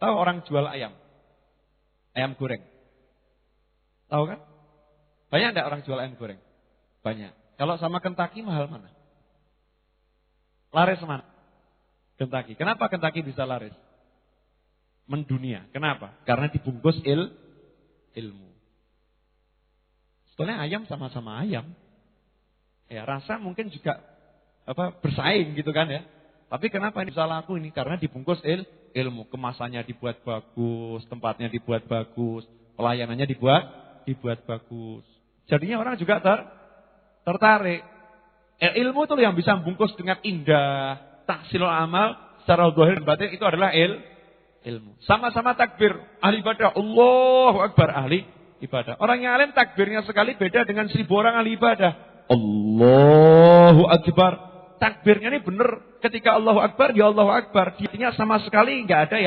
Tahu orang jual ayam? Ayam goreng. Tahu kan? Banyak enggak orang jual ayam goreng? Banyak. Kalau sama Kentucky mahal mana? Laris mana? Kentucky. Kenapa Kentucky bisa laris? Mendunia. Kenapa? Karena dibungkus ilmu. Sebetulnya ayam sama-sama ayam. Ya, rasa mungkin juga bersaing gitu kan ya. Tapi kenapa ini bisa laku ini? Karena dibungkus ilmu. Kemasannya dibuat bagus, tempatnya dibuat bagus, pelayanannya dibuat bagus. Jadinya orang juga tertarik. Ilmu itu yang bisa membungkus dengan indah, tahsilul amal secara zahir dan batin itu adalah ilmu. Sama-sama takbir, ahli ibadah, Allahu Akbar, ahli ibadah. Orang yang alim takbirnya sekali beda dengan 1000 orang ahli ibadah. Allahu Akbar. Takbirnya ini benar ketika Allahu Akbar, ya Allahu Akbar. Artinya sama sekali enggak ada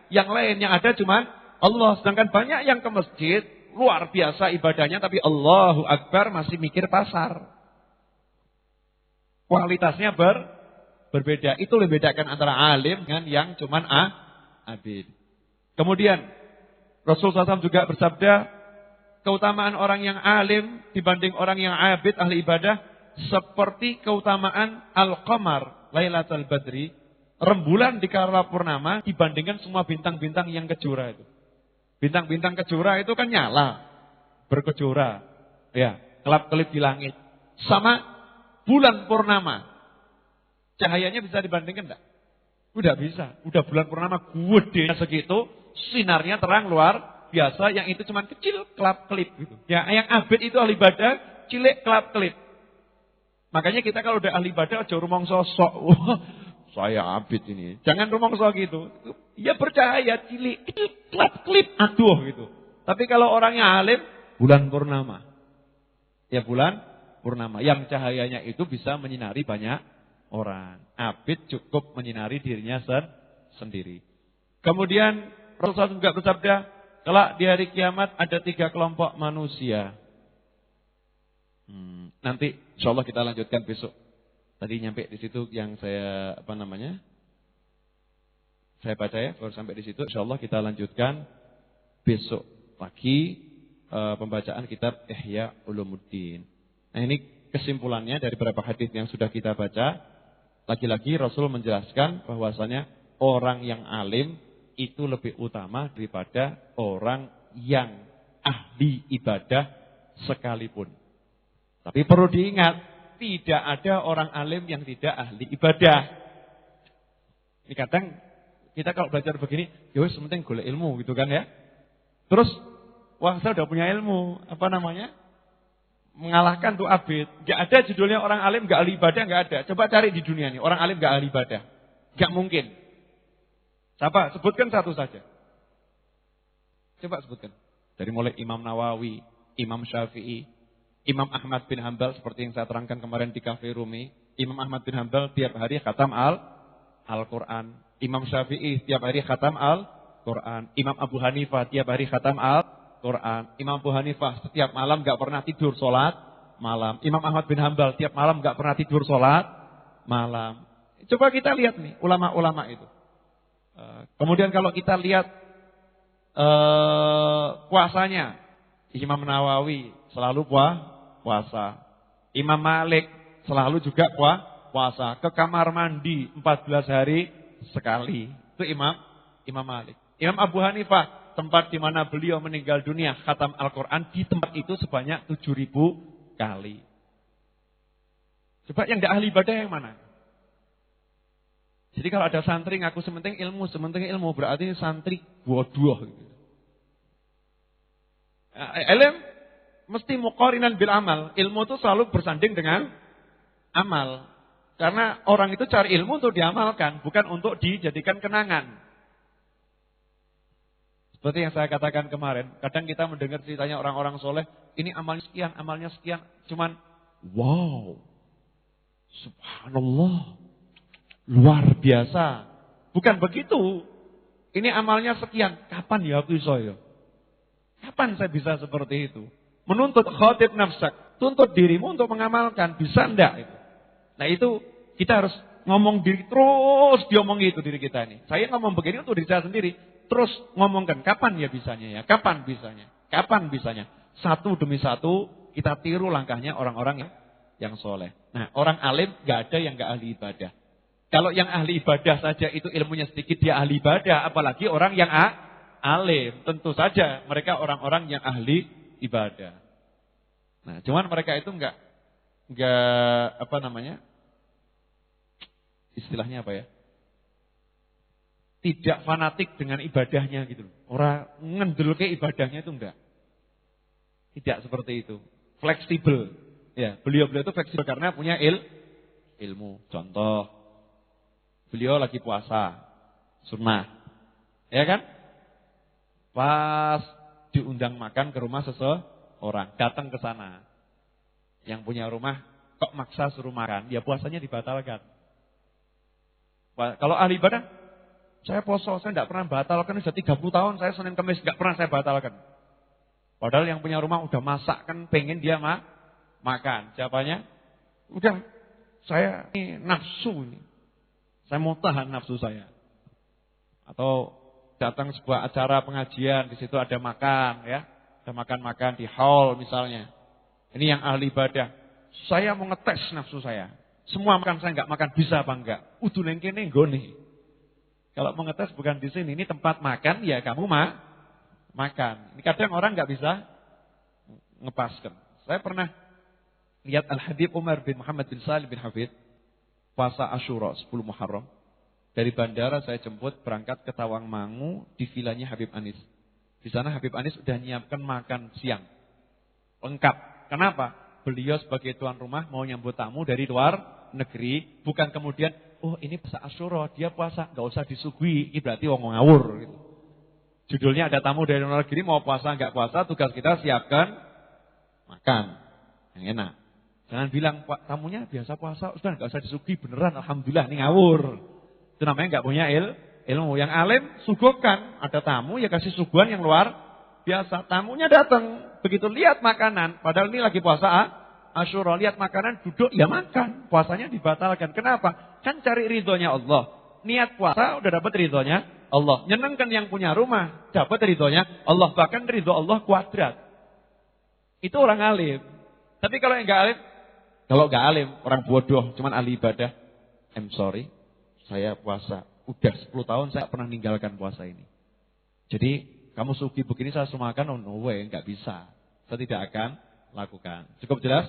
yang lain, yang ada cuman Allah. Sedangkan banyak yang ke masjid, luar biasa ibadahnya, tapi Allahu Akbar masih mikir pasar. Kualitasnya berbeda. Itu yang membedakan antara alim dengan yang cuman abid. Kemudian Rasulullah SAW juga bersabda, keutamaan orang yang alim dibanding orang yang abid ahli ibadah seperti keutamaan al-qamar Lailatul Badri, rembulan di kala purnama dibandingkan semua bintang-bintang yang kejora itu. Bintang-bintang kejora itu kan nyala, berkejora, ya, kelap-kelip di langit. Sama bulan purnama, cahayanya bisa dibandingkan enggak? Udah bisa, udah bulan purnama gede segitu, sinarnya terang luar biasa, yang itu cuma kecil, kelap-kelip gitu. Ya, yang abid itu ahli ibadah, cilik kelap-kelip. Makanya kita kalau udah ahli ibadah aja rumangsa sok, saya abid ini. Jangan rumangsa gitu. Ya bercahaya, cilik, kecil, kelap-kelip, aduh gitu. Tapi kalau orangnya alim, bulan purnama. Ya bulan purnama, yang cahayanya itu bisa menyinari banyak orang. Abid cukup menyinari dirinya sendiri. Kemudian Rasulullah juga bersabda, kelak di hari kiamat ada 3 kelompok manusia. Nanti insyaallah kita lanjutkan besok. Tadi nyampe di situ yang saya saya baca ya, baru sampai di situ. Insyaallah kita lanjutkan besok pagi pembacaan kitab Ihya Ulumuddin. Nah, ini kesimpulannya dari beberapa hadis yang sudah kita baca. Lagi-lagi Rasul menjelaskan bahwasanya orang yang alim itu lebih utama daripada orang yang ahli ibadah sekalipun. Tapi perlu diingat, tidak ada orang alim yang tidak ahli ibadah. Ini kadang kita kalau belajar begini, ya wis penting golek ilmu gitu kan ya. Terus, wah saya udah punya ilmu, mengalahkan tuh abid. Gak ada judulnya orang alim gak ahli ibadah, gak ada. Coba cari di dunia nih, orang alim gak ahli ibadah. Gak mungkin. Siapa? Sebutkan satu saja. Coba sebutkan. Dari mulai Imam Nawawi, Imam Syafi'i, Imam Ahmad bin Hanbal seperti yang saya terangkan kemarin di Cafe Rumi. Imam Ahmad bin Hanbal tiap hari khatam Al-Quran. Imam Syafi'i tiap hari khatam Al-Quran. Imam Abu Hanifah tiap hari khatam Al-Quran. Imam Abu Hanifah setiap malam gak pernah tidur sholat malam. Imam Ahmad bin Hanbal tiap malam gak pernah tidur sholat malam. Coba kita lihat nih ulama-ulama itu. Kemudian kalau kita lihat puasanya, Imam Nawawi selalu puasa. Imam Malik selalu juga puasa. Ke kamar mandi 14 hari sekali. Itu Imam Malik. Imam Abu Hanifah, tempat di mana beliau meninggal dunia, khatam Al-Quran di tempat itu sebanyak 7.000 kali. Coba yang tidak ahli ibadah yang mana? Jadi kalau ada santri ngaku sementing ilmu, berarti santri bodoh. Gitu. Ilmu mesti muqarinan bil amal. Ilmu itu selalu bersanding dengan amal. Karena orang itu cari ilmu untuk diamalkan, bukan untuk dijadikan kenangan. Seperti yang saya katakan kemarin, kadang kita mendengar ceritanya orang-orang soleh, ini amalnya sekian, cuman wow, subhanallah, luar biasa. Bukan begitu, ini amalnya sekian, kapan ya aku iso? Kapan saya bisa seperti itu? Menuntut khatib nafsak, tuntut dirimu untuk mengamalkan, bisa enggak itu? Nah itu kita harus ngomong diri terus diomongi itu diri kita ini. Saya ngomong begini untuk diri saya sendiri. Terus ngomongkan kapan ya bisanya ya? Kapan bisanya? Kapan bisanya? Satu demi satu kita tiru langkahnya orang-orang yang soleh. Nah, orang alim gak ada yang gak ahli ibadah. Kalau yang ahli ibadah saja itu ilmunya sedikit dia ahli ibadah, apalagi orang yang alim. Tentu saja mereka orang-orang yang ahli ibadah. Nah, cuman mereka itu enggak apa namanya? Istilahnya apa ya? Tidak fanatik dengan ibadahnya gitu. Orang ngendel ke ibadahnya itu enggak. Tidak seperti itu. Fleksibel. Ya, beliau-beliau itu fleksibel karena punya ilmu. Contoh, beliau lagi puasa, sunnah. Ya kan? Pas diundang makan ke rumah seseorang, datang ke sana. Yang punya rumah kok maksa suruh makan, ya puasanya dibatalkan. Kalau ahli ibadah, saya poso, saya tidak pernah batalkan, sudah 30 tahun saya Senin Kamis tidak pernah saya batalkan. Padahal yang punya rumah udah masak kan pengen dia makan. Jawabannya, udah saya ini nafsu ini. Saya mau tahan nafsu saya. Atau datang sebuah acara pengajian, di situ ada makan ya. Ada makan-makan di hall misalnya. Ini yang ahli ibadah. Saya mau ngetes nafsu saya. Semua makan saya enggak makan bisa apa enggak? Udu neng kene nggone. Kalau mau ngetes bukan di sini, ini tempat makan ya kamu makan. Ini kadang orang enggak bisa ngepaskan. Saya pernah lihat Al-Habib Umar bin Muhammad bin Salim bin Hafid puasa Asyura 10 Muharram. Dari bandara saya jemput berangkat ke Tawangmangu di vilanya Habib Anis. Di sana Habib Anis sudah nyiapkan makan siang. Lengkap. Kenapa? Beliau sebagai tuan rumah mau nyambut tamu dari luar negeri. Bukan kemudian, oh ini puasa Asyura, dia puasa, gak usah disuguhi. Ini berarti wong ngawur. Gitu. Judulnya ada tamu dari luar negeri, mau puasa gak puasa, tugas kita siapkan makan. Yang enak. Jangan bilang, tamunya biasa puasa, sudah gak usah disuguhi, beneran Alhamdulillah, ini ngawur. Itu namanya gak punya ilmu. Yang alim, suguhkan. Ada tamu, ya kasih suguhan yang luar biasa. Tamunya datang, begitu lihat makanan, padahal ini lagi puasa Asyura, lihat makanan, duduk, ya makan. Puasanya dibatalkan. Kenapa? Kan cari ridhonya Allah. Niat puasa udah dapat ridhonya Allah. Nyenengkan yang punya rumah, dapat ridhonya Allah. Bahkan ridho Allah kuadrat. Itu orang alim. Tapi kalau yang gak alim, kalau gak alim, orang bodoh, cuman ahli ibadah. I'm sorry, saya puasa. Udah 10 tahun saya pernah meninggalkan puasa ini. Jadi, kamu sugi begini saya semakan, oh no way, gak bisa. Saya tidak akan lakukan. Cukup jelas?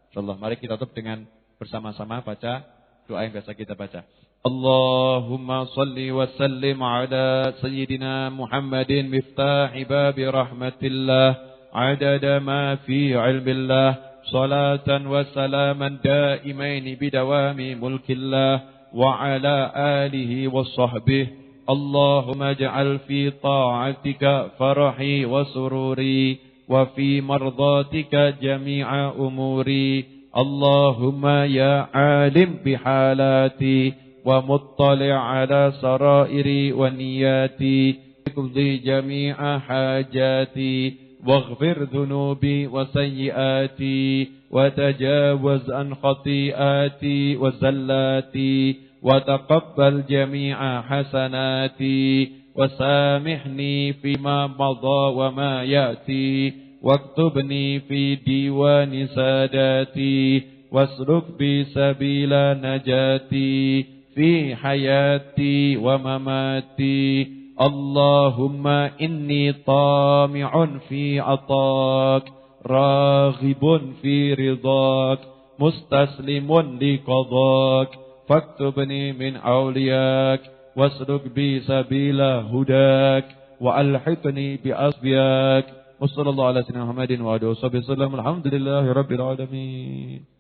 Insyaallah, mari kita tutup dengan bersama-sama baca doa yang biasa kita baca. Allahumma salli wa sallim ala Sayyidina Muhammadin miftahi babi rahmatillah adada ma fi ilmillah salatan wa salaman daimain bidawami mulkillah wa ala alihi wa sahbihi Allahumma ja'al fi ta'atika farahi wa sururi وفي مرضاتك جميع أموري اللهم يا عالم بحالاتي ومطلع على سرائري ونياتي اقضي جميع حاجاتي واغفر ذنوبي وسيئاتي وتجاوز عن خطيئاتي وزلاتي وتقبل جميع حسناتي وسامحني فيما مضى وما يأتي واكتبني في ديوان ساداتي واسلك بي سبيل نجاتي في حياتي ومماتي اللهم إني طامع في عطاك راغب في رضاك مستسلم لقضاك فاكتبني من أولياك واسلك بي سبيل هداك وألحقني بأصفياك وصلى الله على سيدنا محمد وعلى آله وصحبه وسلم الحمد لله رب العالمين.